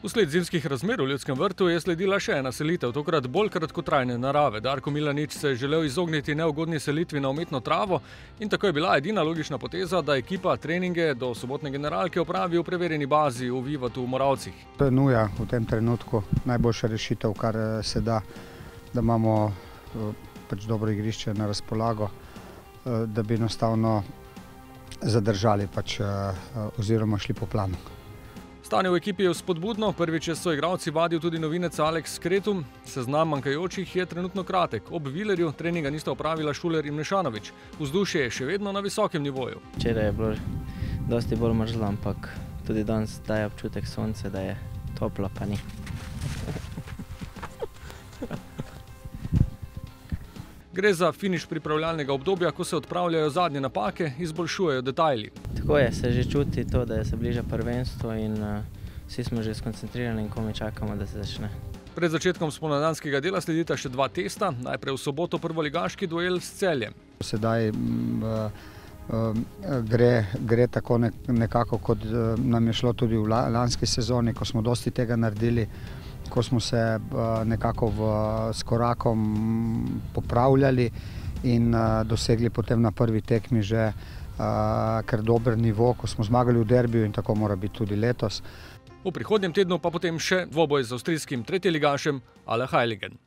Vsled zimskih razmer v Ljudskem vrtu je sledila še ena selitev, tokrat bolj kratkotrajne narave. Darko Milanič se je želel izogniti neugodni selitvi na umetno travo in tako je bila edina logična poteza, da ekipa treninge do sobotne generalke opravi v preverjeni bazi v Vivatu v Moravcih. To je nuja v tem trenutku, najboljša rešitev, kar se da, da imamo pač dobro igrišče na razpolago, da bi enostavno zadržali pač oziroma šli po planu. Stanje v ekipi je vzpodbudno, prvič je soigralci vadil tudi novinec Aleks Kretum. Seznam manjkajočih je trenutno kratek. Ob Vilerju treninga nista opravila Šuler in Mešanović. Vzdušje je še vedno na visokem nivoju. Včeraj je bilo dosti bolj mrzlo, ampak tudi danes daje občutek sonce, da je toplo, pa ni. Gre za finiš pripravljalnega obdobja, ko se odpravljajo zadnje napake, izboljšujejo detajli. Tako je, se že čuti to, da se bliža prvenstvo in vsi smo že skoncentrirani in komaj čakamo, da se začne. Pred začetkom spomladanskega dela sledita še dva testa, najprej v soboto prvoligaški duel s Celjem. Sedaj gre tako nekako, kot nam je šlo tudi v lanski sezoni, ko smo dosti tega naredili, ko smo se nekako s korakom popravljali in dosegli potem na prvi tekmi že kar dober nivo, ko smo zmagali v derbiju in tako mora biti tudi letos. V prihodnjem tednu pa potem še dvoboj z avstrijskim tretjeligašem Ale Heiligen.